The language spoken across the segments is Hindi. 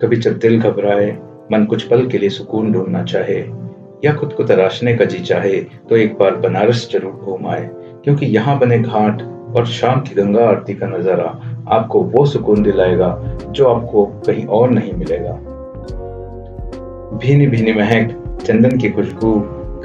कभी जब दिल घबराए, मन कुछ पल के लिए सुकून ढूंढना चाहे या खुद को तराशने का जी चाहे, तो एक बार बनारस जरूर घूम आए, क्योंकि यहाँ बने घाट और शाम की गंगा आरती का नजारा आपको वो सुकून दिलाएगा जो आपको कहीं और नहीं मिलेगा। भीनी भीनी महक, चंदन की खुशबू,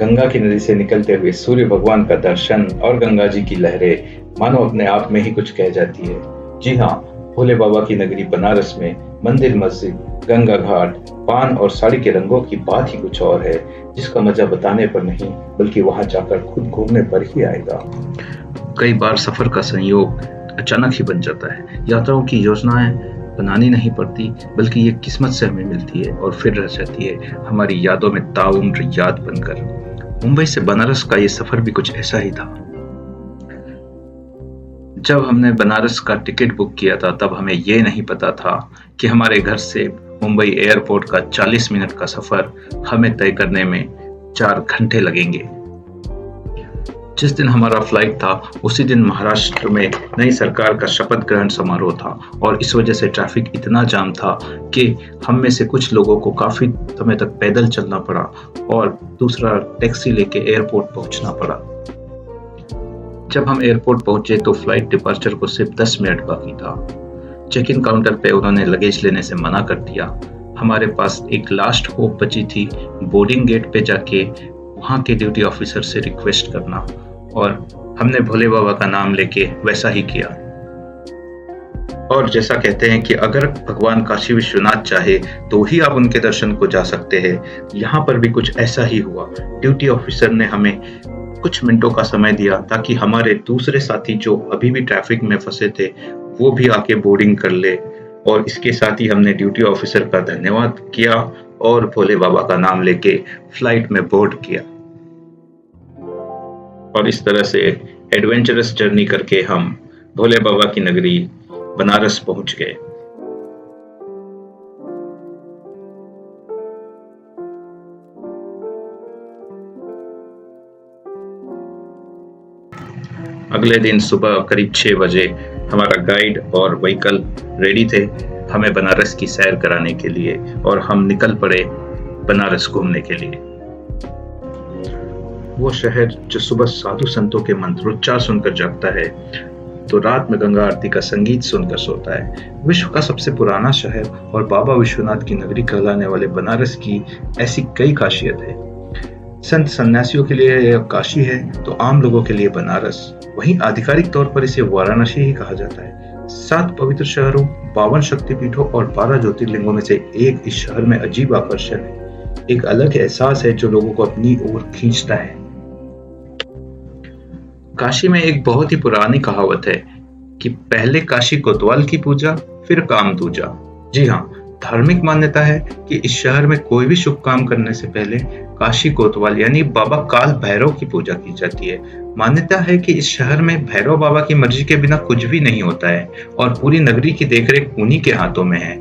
गंगा की नदी से निकलते हुए सूर्य भगवान का दर्शन और गंगा जी की लहरें मानो अपने आप में ही कुछ कह जाती है। जी हाँ, भोले बाबा की नगरी बनारस में मंदिर, मस्जिद, गंगा घाट, पान और साड़ी के रंगों की बात ही कुछ और है, जिसका मजा बताने पर नहीं बल्कि वहां जाकर खुद घूमने पर ही आएगा। कई बार सफर का संयोग अचानक ही बन जाता है। यात्राओं की योजनाएं बनानी नहीं पड़ती, बल्कि ये किस्मत से हमें मिलती है और फिर रह जाती है हमारी यादों में ताउम्र याद बनकर। मुंबई से बनारस का ये सफर भी कुछ ऐसा ही था। जब हमने बनारस का टिकट बुक किया था, तब हमें ये नहीं पता था कि हमारे घर से मुंबई एयरपोर्ट का 40 मिनट का सफर हमें तय करने में 4 घंटे लगेंगे। जिस दिन हमारा फ्लाइट था, उसी दिन महाराष्ट्र में नई सरकार का शपथ ग्रहण समारोह था और इस वजह से ट्रैफिक इतना जाम था कि हम में से कुछ लोगों को काफी समय तक पैदल चलना पड़ा और दूसरा टैक्सी लेके एयरपोर्ट पहुंचना पड़ा। जब हम एयरपोर्ट पहुंचे तो फ्लाइट डिपार्चर को सिर्फ 10 मिनट बाकी था। चेक इन काउंटर पे उन्होंने लगेज लेने से मना कर दिया। हमारे पास एक लास्ट होप बची थी, बोर्डिंग गेट पे जाके वहां के ड्यूटी ऑफिसर से रिक्वेस्ट करना, और हमने भोले बाबा का नाम लेके वैसा ही किया। और जैसा कहते हैं कि अगर भगवान काशी विश्वनाथ चाहे तो ही आप उनके दर्शन को जा सकते हैं, यहाँ पर भी कुछ ऐसा ही हुआ। ड्यूटी ऑफिसर ने हमें कुछ मिनटों का समय दिया ताकि हमारे दूसरे साथी जो अभी भी ट्रैफिक में फंसे थे वो भी आके बोर्डिंग कर ले, और इसके साथ ही हमने ड्यूटी ऑफिसर का धन्यवाद किया और भोले बाबा का नाम लेके फ्लाइट में बोर्ड किया। और इस तरह से एडवेंचरस जर्नी करके हम भोले बाबा की नगरी बनारस पहुंच गए। अगले दिन सुबह करीब 6 बजे हमारा गाइड और व्हीकल रेडी थे हमें बनारस की सैर कराने के लिए, और हम निकल पड़े बनारस घूमने के लिए। वो शहर जो सुबह साधु संतों के मंत्रोच्चार सुनकर जागता है, तो रात में गंगा आरती का संगीत सुनकर सोता है। विश्व का सबसे पुराना शहर और बाबा विश्वनाथ की नगरी कहलाने वाले बनारस की ऐसी कई खासियत है। संत सन्यासियों के लिए यह काशी है, तो आम लोगों के लिए बनारस। वहीं आधिकारिक तौर पर इसे वाराणसी ही कहा जाता है। 7 पवित्र शहरों, 52 शक्तिपीठों और 12 ज्योतिर्लिंगों में से एक इस शहर में अजीब आकर्षण है। एक अलग एहसास है जो लोगों को अपनी ओर खींचता है। काशी में एक बहुत ही पुरानी कहावत है कि पहले काशी कोतवाल की पूजा, फिर काम दूजा। जी हाँ, धार्मिक मान्यता है कि इस शहर में कोई भी शुभ काम करने से पहले काशी कोतवाल यानी बाबा काल भैरव की पूजा की जाती है। मान्यता है कि इस शहर में भैरव बाबा की मर्जी के बिना कुछ भी नहीं होता है और पूरी नगरी की देखरेख उन्हीं के हाथों में है।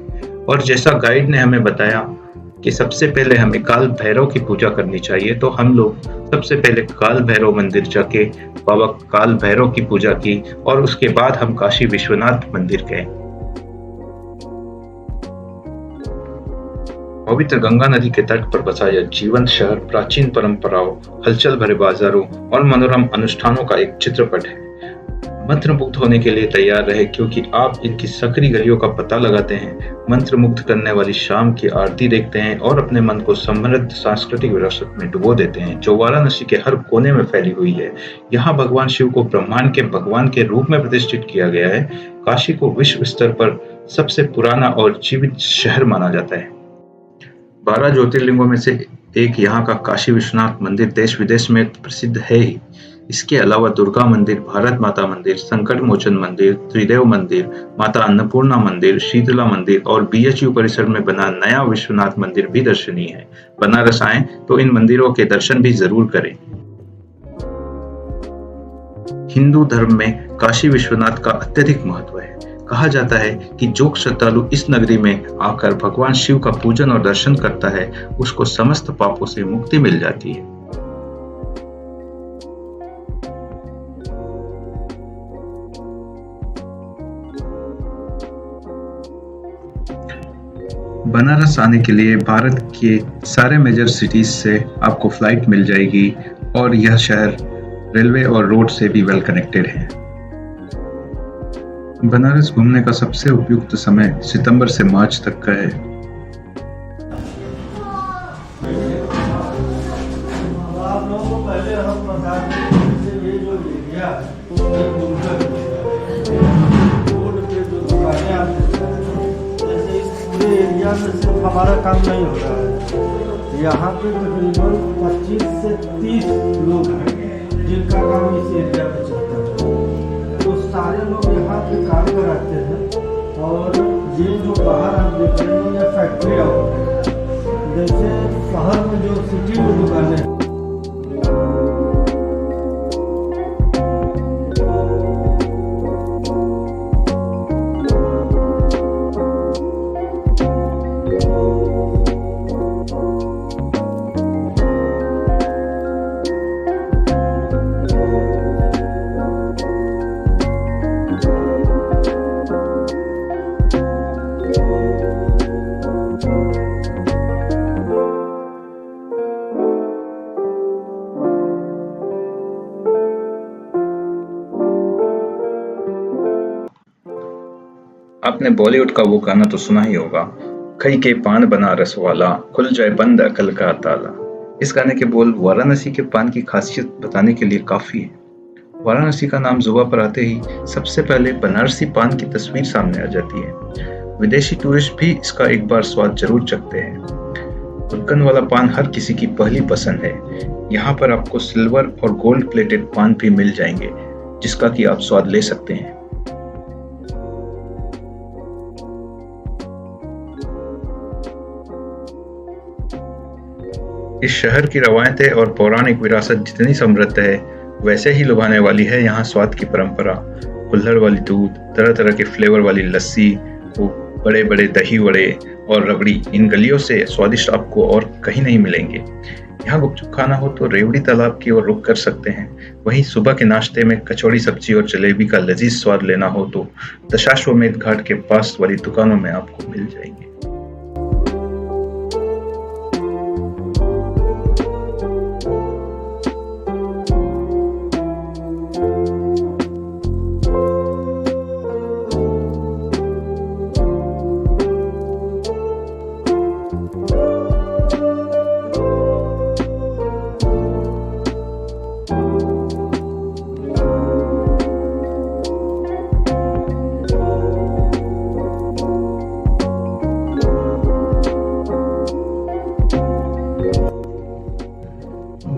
और जैसा गाइड ने हमें बताया कि सबसे पहले हमें काल भैरव की पूजा करनी चाहिए, तो हम लोग सबसे पहले काल भैरव मंदिर जाके बाबा काल भैरव की पूजा की और उसके बाद हम काशी विश्वनाथ मंदिर गए। पवित्र गंगा नदी के तट पर बसा यह जीवंत शहर प्राचीन परंपराओं, हलचल भरे बाजारों और मनोरम अनुष्ठानों का एक चित्रपट है। मंत्रमुग्ध होने के लिए तैयार रहे, क्योंकि आप इनकी सकरी गलियों का पता लगाते हैं, मंत्रमुग्ध करने वाली शाम की आरती देखते हैं और अपने मन को समृद्ध सांस्कृतिक विरासत में डुबो देते हैं जो वाराणसी के हर कोने में फैली हुई है। यहाँ भगवान शिव को ब्रह्मांड के भगवान के रूप में प्रतिष्ठित किया गया है। काशी को विश्व स्तर पर सबसे पुराना और जीवित शहर माना जाता है। 12 ज्योतिर्लिंगों में से एक यहाँ का काशी विश्वनाथ मंदिर देश विदेश में प्रसिद्ध है ही। इसके अलावा दुर्गा मंदिर, भारत माता मंदिर, संकट मोचन मंदिर, त्रिदेव मंदिर, माता अन्नपूर्णा मंदिर, शीतला मंदिर और बीएचयू परिसर में बना नया विश्वनाथ मंदिर भी दर्शनीय है। बनारस आए तो इन मंदिरों के दर्शन भी जरूर करें। हिंदू धर्म में काशी विश्वनाथ का अत्यधिक महत्व है। कहा जाता है कि जो श्रद्धालु इस नगरी में आकर भगवान शिव का पूजन और दर्शन करता है, उसको समस्त पापों से मुक्ति मिल जाती है। बनारस आने के लिए भारत के सारे मेजर सिटीज से आपको फ्लाइट मिल जाएगी और यह शहर रेलवे और रोड से भी वेल कनेक्टेड है। बनारस घूमने का सबसे उपयुक्त समय सितंबर से मार्च तक का है। आप लोगों को पहले हम बता दें कि ये जो एरिया है ये गुलशन रोड पे जो दुकानें आप देख रहे हैं, जैसे इस पूरे एरिया में सिर्फ हमारा काम नहीं हो रहा है। यहाँ पे तकरीबन 25 से 30 लोग हैं जिनका काम इस एरिया में चलता है। तो सारे लोग यहाँ पे काम कराते हैं और ये जो बाहर आप देख रहे हैं ये फैक्ट्री आउट है। जैसे शहर में जो सिटी में दुकानें हैं, आपने बॉलीवुड का वो गाना तो सुना ही होगा, खई के पान बनारस वाला, खुल जाए बंद अकल का ताला। इस गाने के बोल वाराणसी के पान की खासियत बताने के लिए काफी है। वाराणसी का नाम जुबान पर आते ही सबसे पहले बनारसी पान की तस्वीर सामने आ जाती है। विदेशी टूरिस्ट भी इसका एक बार स्वाद जरूर चखते हैं। गुलकंद वाला पान हर किसी की पहली पसंद है। यहाँ पर आपको सिल्वर और गोल्ड प्लेटेड पान भी मिल जाएंगे, जिसका कि आप स्वाद ले सकते हैं। इस शहर की रवायतें और पौराणिक विरासत जितनी समृद्ध है, वैसे ही लुभाने वाली है यहाँ स्वाद की परंपरा। कुल्हड़ वाली दूध, तरह तरह के फ्लेवर वाली लस्सी, वो बड़े बड़े दही वड़े और रबड़ी, इन गलियों से स्वादिष्ट आपको और कहीं नहीं मिलेंगे। यहाँ गुपचुप खाना हो तो रेवड़ी तालाब की ओर रुख कर सकते हैं। वहीं सुबह के नाश्ते में कचौड़ी सब्जी और जलेबी का लजीज स्वाद लेना हो तो दशाश्वमेध घाट के पास वाली दुकानों में आपको मिल जाएंगे।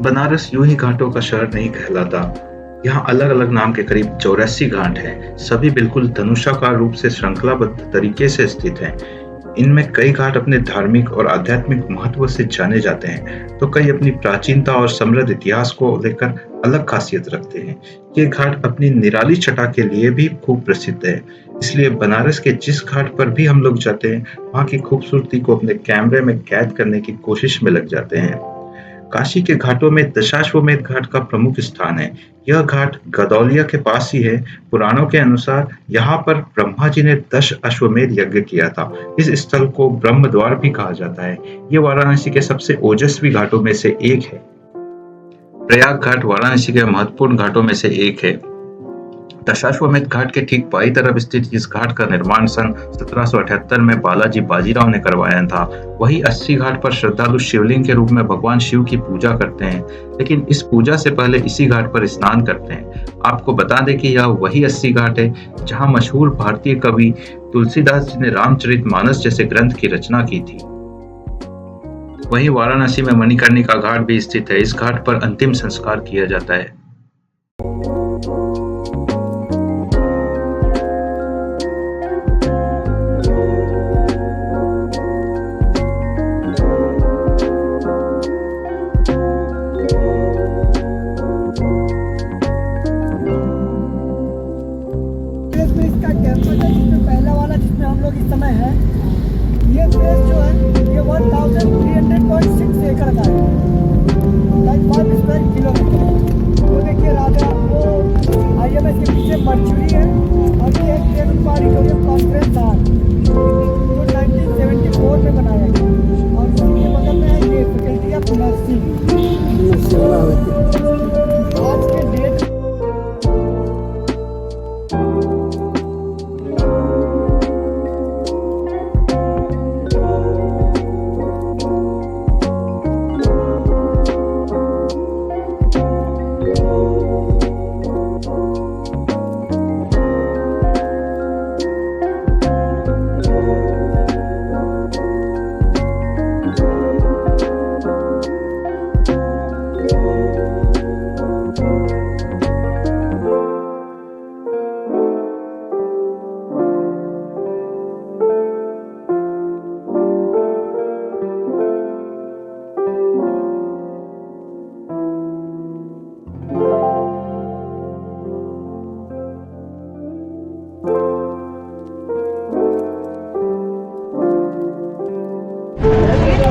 बनारस यूं ही घाटों का शहर नहीं कहलाता। यहाँ अलग अलग नाम के करीब 84 घाट हैं। सभी बिल्कुल धनुषाकार रूप से श्रृंखलाबद्ध तरीके से स्थित हैं। इनमें कई घाट अपने धार्मिक और आध्यात्मिक महत्व से जाने जाते हैं, तो कई अपनी प्राचीनता और समृद्ध इतिहास को लेकर अलग खासियत रखते हैं। ये घाट अपनी निराली छटा के लिए भी खूब प्रसिद्ध है। इसलिए बनारस के जिस घाट पर भी हम लोग जाते हैं, वहाँ की खूबसूरती को अपने कैमरे में कैद करने की कोशिश में लग जाते हैं। काशी के घाटों में दशाश्वमेध घाट का प्रमुख स्थान है। यह घाट गदौलिया के पास ही है। पुराणों के अनुसार यहाँ पर ब्रह्मा जी ने 10 अश्वमेध यज्ञ किया था। इस स्थल को ब्रह्म द्वार भी कहा जाता है। ये वाराणसी के सबसे ओजस्वी घाटों में से एक है। प्रयाग घाट वाराणसी के महत्वपूर्ण घाटों में से एक है। दशाश्वमेध घाट के ठीक बाई तरफ स्थित इस घाट का निर्माण सन 1778 में बालाजी बाजीराव ने करवाया था। वही 80 घाट पर श्रद्धालु शिवलिंग के रूप में भगवान शिव की पूजा करते हैं, लेकिन इस पूजा से पहले इसी घाट पर स्नान करते हैं। आपको बता दें कि यह वही 80 घाट है जहां मशहूर भारतीय कवि तुलसीदास जी ने रामचरितमानस जैसे ग्रंथ की रचना की थी। वहीं वाराणसी में मणिकर्णिका घाट भी स्थित है। इस घाट पर अंतिम संस्कार किया जाता है। इस समय है ये प्लेस जो है ये 1300.6 एकड़ का है, लाइक 5 स्क्वायर किलोमीटर। वो देखिए राजा वो IMS के पीछे मर्चुरी है और ये एक ऑडिटोरियम कॉन्फ्रेंस हॉल जो 1974 में बना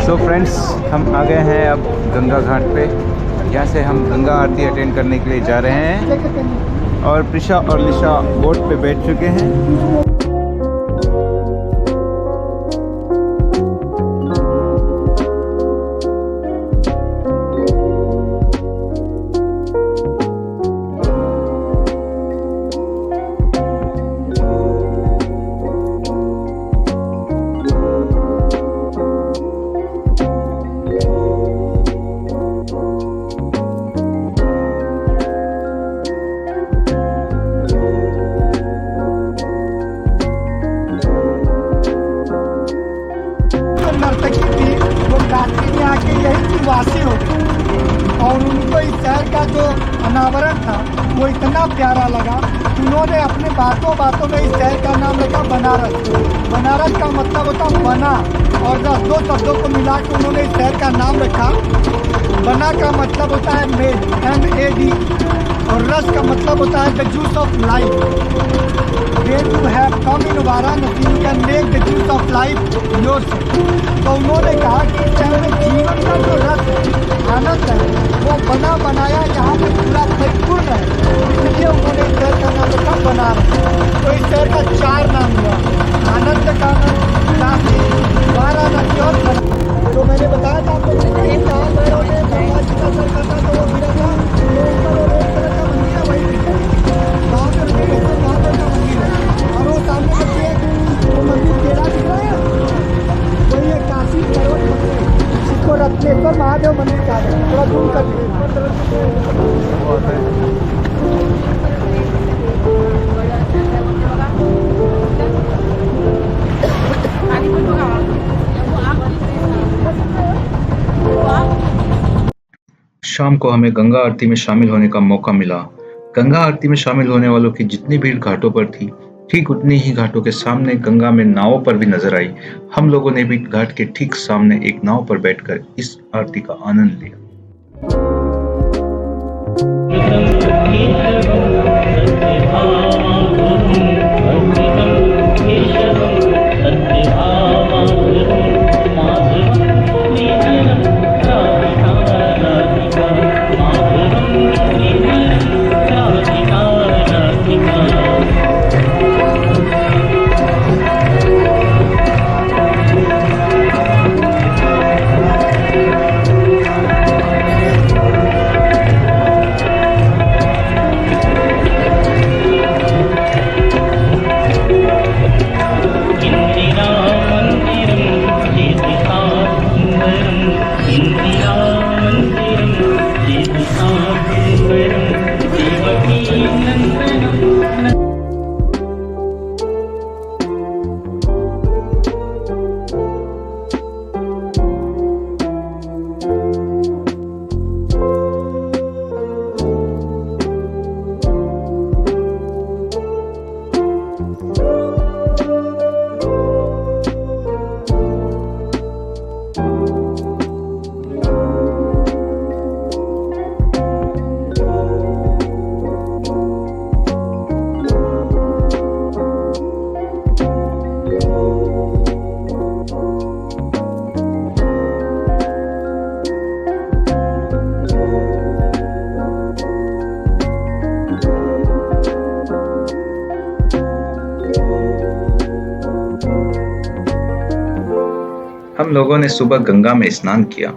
सो फ्रेंड्स, हम आ गए हैं अब गंगा घाट पे। यहाँ से हम गंगा आरती अटेंड करने के लिए जा रहे हैं और प्रिशा और लिशा बोट पे बैठ चुके हैं। नर्तकी थी वो काशी में आके यही की वासी हो गई और उनको इस शहर का जो अनावरण था वो इतना प्यारा लगा, उन्होंने अपने बातों में इस शहर का नाम रखा बनारस। बनारस का मतलब होता बना और 10 शब्दों को मिला के उन्होंने इस शहर का नाम रखा। बना का मतलब होता है मेड, MAD, और रस का मतलब होता है the juice of life. When you have come in Varanasi, you can make the juice of life yourself. तो उन्होंने कहा कि इस शहर में जीवन का जो रस है, आनंद है, वो बना बनाया यहाँ पे पूरा परिपूर्ण है, इसलिए उन्होंने इस शहर का नाम रखा बनारस। तो इस शहर का 4 नाम हुआ, आनंद कानन, काशी, वाराणसी और बनारस। तो मैंने बताया था आपको कि जहाँ पैरों ने गंगा जी का सर करना तो वो गिरा था, तो ऊपर वो रेड कलर का मंदिर है, वही दिखा वहाँ पर महादेव का मंदिर है। और वो सामने देखिए वो मंदिर टेढ़ा दिख रहा है, वही है काशी पर्वत मंदिर, इसको रत्नेश्वर महादेव मंदिर कहा जाता है। थोड़ा दूर कर शाम को हमें गंगा आरती में शामिल होने का मौका मिला। गंगा आरती में शामिल होने वालों की जितनी भीड़ घाटों पर थी, ठीक उतनी ही घाटों के सामने गंगा में नावों पर भी नजर आई। हम लोगों ने भी घाट के ठीक सामने एक नाव पर बैठकर इस आरती का आनंद लिया। हम लोगों ने सुबह गंगा में स्नान किया।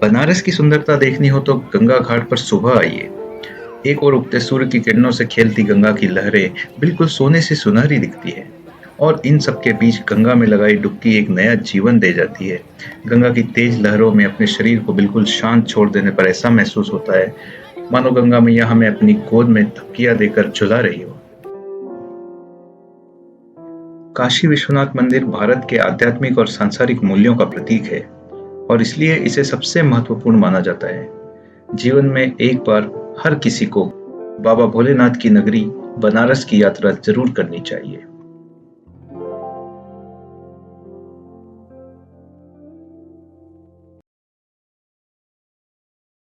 बनारस की सुंदरता देखनी हो तो गंगा घाट पर सुबह आइए। एक और उगते सूर्य की किरणों से खेलती गंगा की लहरें बिल्कुल सोने से सुनहरी दिखती है और इन सब के बीच गंगा में लगाई डुबकी एक नया जीवन दे जाती है। गंगा की तेज लहरों में अपने शरीर को बिल्कुल शांत छोड़ देने पर ऐसा महसूस होता है मानो गंगा मैया हमें अपनी गोद में तकिया देकर झुला रही हो। काशी विश्वनाथ मंदिर भारत के आध्यात्मिक और सांसारिक मूल्यों का प्रतीक है और इसलिए इसे सबसे महत्वपूर्ण माना जाता है। जीवन में एक बार हर किसी को बाबा भोलेनाथ की नगरी बनारस की यात्रा जरूर करनी चाहिए।